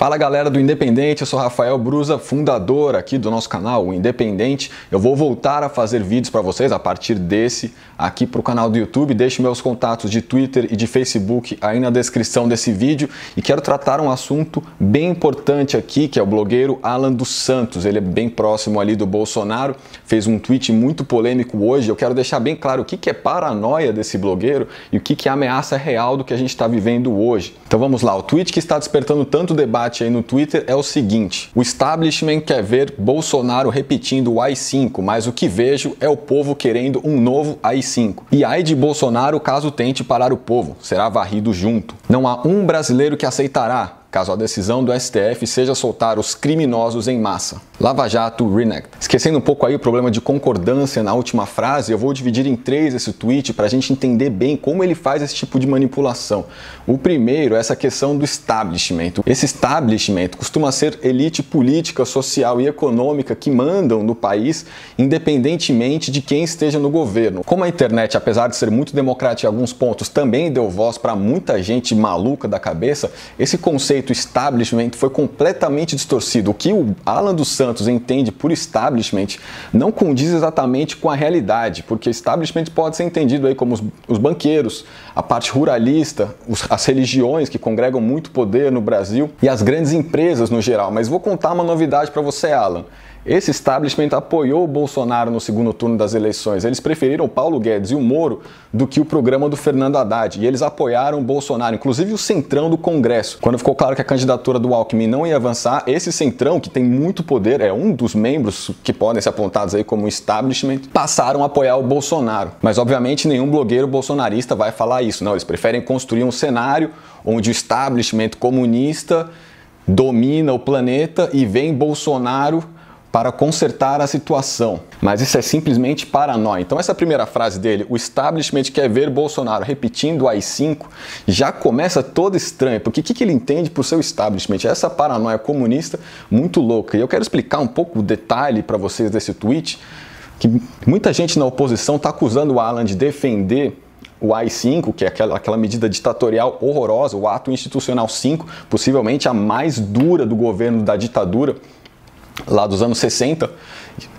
Fala galera do Independente, eu sou Rafael Brusa, fundador aqui do nosso canal, o Independente. Eu vou voltar a fazer vídeos para vocês a partir desse aqui para o canal do YouTube. Deixe meus contatos de Twitter e de Facebook aí na descrição desse vídeo. E quero tratar um assunto bem importante aqui, que é o blogueiro Alan dos Santos. Ele é bem próximo ali do Bolsonaro, fez um tweet muito polêmico hoje. Eu quero deixar bem claro o que é paranoia desse blogueiro e o que é ameaça real do que a gente está vivendo hoje. Então vamos lá, o tweet que está despertando tanto debate aí no Twitter é o seguinte: o establishment quer ver Bolsonaro repetindo o AI-5, mas o que vejo é o povo querendo um novo AI-5. E ai de Bolsonaro caso tente parar o povo, será varrido junto. Não há um brasileiro que aceitará, caso a decisão do STF seja soltar os criminosos em massa. Lava Jato Reneged. Esquecendo um pouco aí o problema de concordância na última frase, eu vou dividir em 3 esse tweet para a gente entender bem como ele faz esse tipo de manipulação. O primeiro é essa questão do establishment. Esse establishment costuma ser elite política, social e econômica que mandam no país, independentemente de quem esteja no governo. Como a internet, apesar de ser muito democrática em alguns pontos, também deu voz para muita gente maluca da cabeça, esse conceito establishment foi completamente distorcido. O que o Alan dos Santos entende por establishment não condiz exatamente com a realidade, porque establishment pode ser entendido aí como os banqueiros, a parte ruralista, as religiões que congregam muito poder no Brasil e as grandes empresas no geral. Mas vou contar uma novidade para você, Alan. Esse establishment apoiou o Bolsonaro no segundo turno das eleições. Eles preferiram o Paulo Guedes e o Moro do que o programa do Fernando Haddad. E eles apoiaram o Bolsonaro, inclusive o centrão do Congresso. Quando ficou claro que a candidatura do Alckmin não ia avançar, esse centrão, que tem muito poder, é um dos membros que podem ser apontados aí como establishment, passaram a apoiar o Bolsonaro. Mas, obviamente, nenhum blogueiro bolsonarista vai falar isso. Não, eles preferem construir um cenário onde o establishment comunista domina o planeta e vem Bolsonaro para consertar a situação. Mas isso é simplesmente paranoia. Então essa primeira frase dele, o establishment quer ver Bolsonaro repetindo o AI-5, já começa todo estranho, porque o que ele entende por seu establishment? Essa paranoia comunista muito louca. E eu quero explicar um pouco o detalhe para vocês desse tweet, que muita gente na oposição está acusando o Alan de defender o AI-5, que é aquela medida ditatorial horrorosa, o Ato Institucional 5, possivelmente a mais dura do governo da ditadura, lá dos anos 60,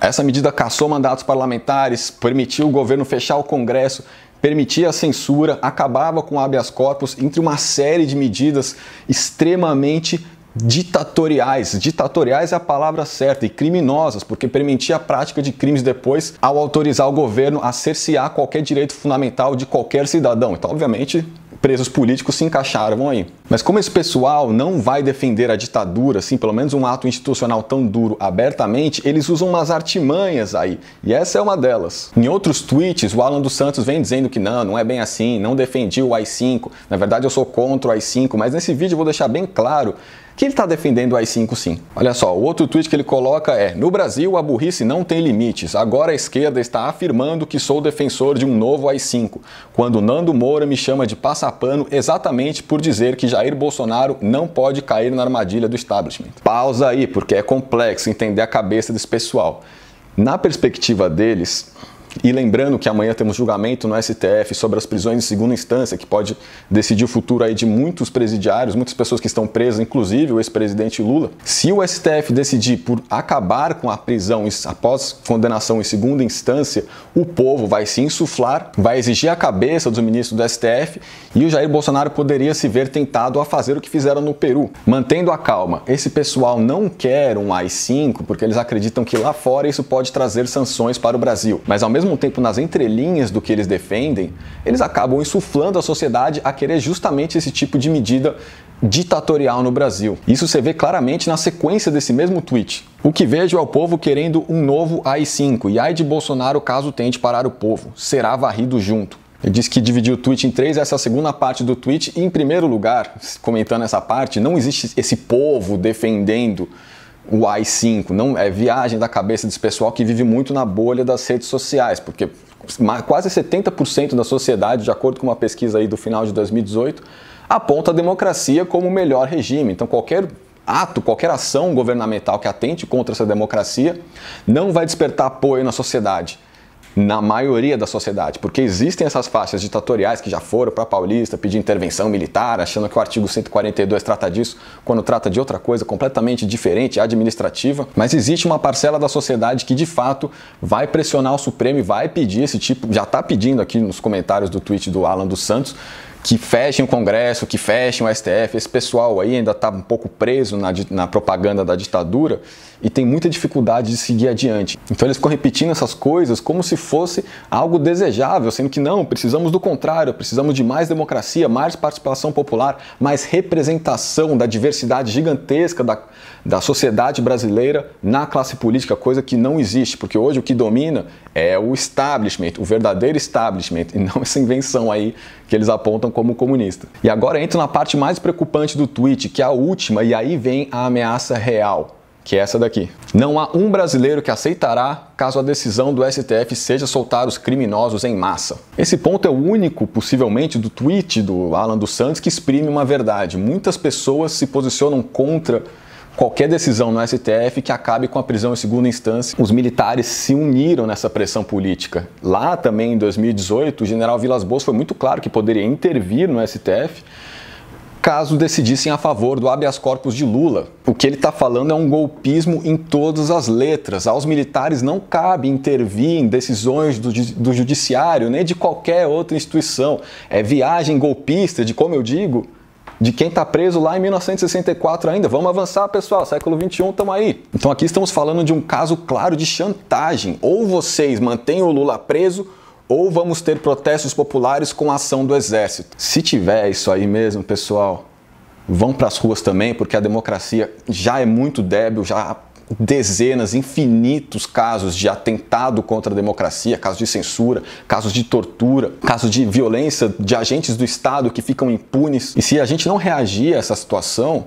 essa medida cassou mandatos parlamentares, permitiu o governo fechar o Congresso, permitia a censura, acabava com o habeas corpus, entre uma série de medidas extremamente ditatoriais. Ditatoriais é a palavra certa, e criminosas, porque permitia a prática de crimes depois ao autorizar o governo a cercear qualquer direito fundamental de qualquer cidadão. Então, obviamente, presos políticos se encaixaram aí. Mas como esse pessoal não vai defender a ditadura, assim, pelo menos um ato institucional tão duro abertamente, eles usam umas artimanhas aí, e essa é uma delas. Em outros tweets, o Alan dos Santos vem dizendo que não é bem assim, não defendi o AI-5, na verdade eu sou contra o AI-5, mas nesse vídeo eu vou deixar bem claro que ele está defendendo o AI-5 sim. Olha só, o outro tweet que ele coloca é: no Brasil a burrice não tem limites, agora a esquerda está afirmando que sou defensor de um novo AI-5, quando Nando Moura me chama de passapano exatamente por dizer que Jair Bolsonaro não pode cair na armadilha do establishment. Pausa aí, porque é complexo entender a cabeça desse pessoal. Na perspectiva deles, e lembrando que amanhã temos julgamento no STF sobre as prisões de segunda instância, que pode decidir o futuro aí de muitos presidiários, muitas pessoas que estão presas, inclusive o ex-presidente Lula. Se o STF decidir por acabar com a prisão após condenação em segunda instância, o povo vai se insuflar, vai exigir a cabeça dos ministros do STF e o Jair Bolsonaro poderia se ver tentado a fazer o que fizeram no Peru. Mantendo a calma, esse pessoal não quer um AI-5 porque eles acreditam que lá fora isso pode trazer sanções para o Brasil. Mas ao mesmo tempo, nas entrelinhas do que eles defendem, eles acabam insuflando a sociedade a querer justamente esse tipo de medida ditatorial no Brasil. Isso você vê claramente na sequência desse mesmo tweet. O que vejo é o povo querendo um novo AI-5, e ai de Bolsonaro caso tente parar o povo, será varrido junto. Ele disse que dividiu o tweet em 3, essa é a segunda parte do tweet, e em primeiro lugar, comentando essa parte, não existe esse povo defendendo o AI-5, não é viagem da cabeça desse pessoal que vive muito na bolha das redes sociais, porque quase 70% da sociedade, de acordo com uma pesquisa aí do final de 2018, aponta a democracia como o melhor regime. Então qualquer ato, qualquer ação governamental que atente contra essa democracia não vai despertar apoio na sociedade. na maioria da sociedade, porque existem essas faixas ditatoriais que já foram para a Paulista pedir intervenção militar, achando que o artigo 142 trata disso, quando trata de outra coisa completamente diferente, administrativa. Mas existe uma parcela da sociedade que de fato vai pressionar o Supremo e vai pedir esse tipo, já está pedindo aqui nos comentários do tweet do Alan dos Santos, que fechem o Congresso, que fechem o STF. Esse pessoal aí ainda está um pouco preso na propaganda da ditadura e tem muita dificuldade de seguir adiante. Então eles ficam repetindo essas coisas como se fosse algo desejável, sendo que não, precisamos do contrário, precisamos de mais democracia, mais participação popular, mais representação da diversidade gigantesca da sociedade brasileira na classe política, coisa que não existe, porque hoje o que domina é o establishment, o verdadeiro establishment, e não essa invenção aí que eles apontam como comunista. E agora entra na parte mais preocupante do tweet, que é a última, e aí vem a ameaça real, que é essa daqui. Não há um brasileiro que aceitará caso a decisão do STF seja soltar os criminosos em massa. Esse ponto é o único, possivelmente, do tweet do Alan dos Santos que exprime uma verdade. Muitas pessoas se posicionam contra qualquer decisão no STF que acabe com a prisão em segunda instância. Os militares se uniram nessa pressão política. Lá também, em 2018, o general Vilas Boas foi muito claro que poderia intervir no STF caso decidissem a favor do habeas corpus de Lula. O que ele está falando é um golpismo em todas as letras. Aos militares não cabe intervir em decisões do judiciário, nem de qualquer outra instituição. É viagem golpista de, como eu digo, de quem está preso lá em 1964 ainda. Vamos avançar, pessoal, século XXI, estamos aí. Então aqui estamos falando de um caso claro de chantagem. Ou vocês mantêm o Lula preso, ou vamos ter protestos populares com a ação do exército. Se tiver isso aí mesmo, pessoal, vão para as ruas também, porque a democracia já é muito débil, já há dezenas, infinitos casos de atentado contra a democracia, casos de censura, casos de tortura, casos de violência de agentes do Estado que ficam impunes. E se a gente não reagir a essa situação,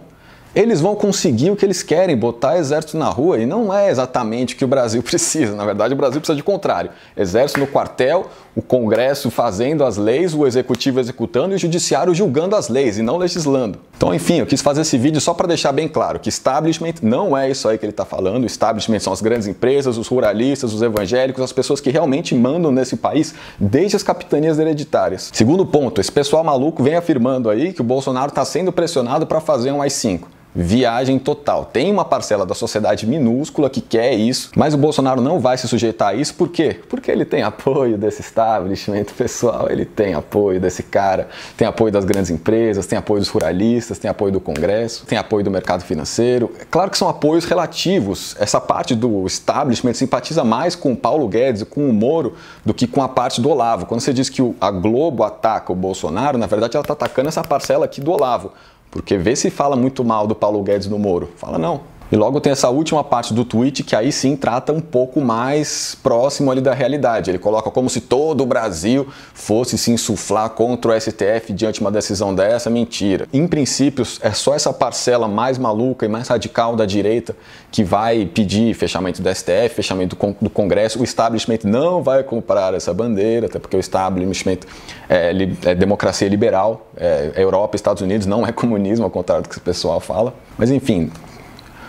eles vão conseguir o que eles querem, botar exército na rua, e não é exatamente o que o Brasil precisa. Na verdade, o Brasil precisa de contrário. Exército no quartel, o Congresso fazendo as leis, o Executivo executando e o Judiciário julgando as leis e não legislando. Então, enfim, eu quis fazer esse vídeo só para deixar bem claro que establishment não é isso aí que ele está falando. Establishment são as grandes empresas, os ruralistas, os evangélicos, as pessoas que realmente mandam nesse país desde as capitanias hereditárias. Segundo ponto, esse pessoal maluco vem afirmando aí que o Bolsonaro está sendo pressionado para fazer um AI-5. Viagem total. Tem uma parcela da sociedade minúscula que quer isso, mas o Bolsonaro não vai se sujeitar a isso. Por quê? Porque ele tem apoio desse establishment, pessoal, ele tem apoio desse cara, tem apoio das grandes empresas, tem apoio dos ruralistas, tem apoio do Congresso, tem apoio do mercado financeiro. É claro que são apoios relativos. Essa parte do establishment simpatiza mais com o Paulo Guedes e com o Moro do que com a parte do Olavo. Quando você diz que a Globo ataca o Bolsonaro, na verdade ela está atacando essa parcela aqui do Olavo. Porque vê se fala muito mal do Paulo Guedes no Moro. Fala não. E logo tem essa última parte do tweet que aí sim trata um pouco mais próximo ali da realidade. Ele coloca como se todo o Brasil fosse se insuflar contra o STF diante de uma decisão dessa. Mentira. Em princípio, é só essa parcela mais maluca e mais radical da direita que vai pedir fechamento do STF, fechamento do Congresso. O establishment não vai comprar essa bandeira, até porque o establishment é democracia liberal, é Europa, Estados Unidos, não é comunismo, ao contrário do que o pessoal fala. Mas enfim,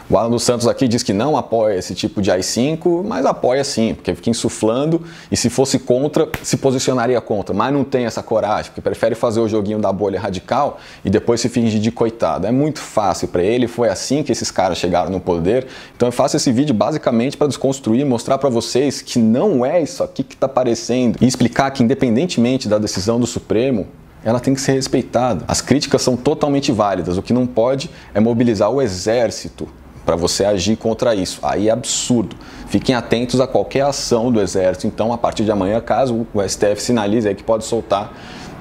o Alan dos Santos aqui diz que não apoia esse tipo de AI-5, mas apoia sim, porque fica insuflando e se fosse contra, se posicionaria contra, mas não tem essa coragem, porque prefere fazer o joguinho da bolha radical e depois se fingir de coitado. É muito fácil para ele, foi assim que esses caras chegaram no poder. Então eu faço esse vídeo basicamente para desconstruir, mostrar para vocês que não é isso aqui que está aparecendo e explicar que independentemente da decisão do Supremo, ela tem que ser respeitada. As críticas são totalmente válidas, o que não pode é mobilizar o exército para você agir contra isso. Aí é absurdo. Fiquem atentos a qualquer ação do exército. Então, a partir de amanhã, caso o STF sinalize aí que pode soltar,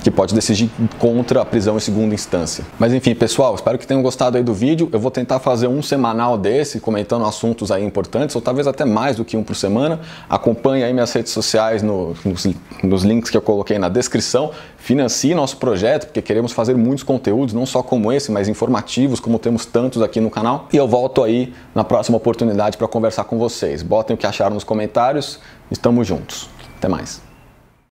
que pode decidir contra a prisão em segunda instância. Mas enfim, pessoal, espero que tenham gostado aí do vídeo. Eu vou tentar fazer um semanal desse, comentando assuntos aí importantes, ou talvez até mais do que um por semana. Acompanhe aí minhas redes sociais nos links que eu coloquei na descrição. Financie nosso projeto, porque queremos fazer muitos conteúdos, não só como esse, mas informativos, como temos tantos aqui no canal. E eu volto aí na próxima oportunidade para conversar com vocês. Botem o que acharam nos comentários. Estamos juntos. Até mais.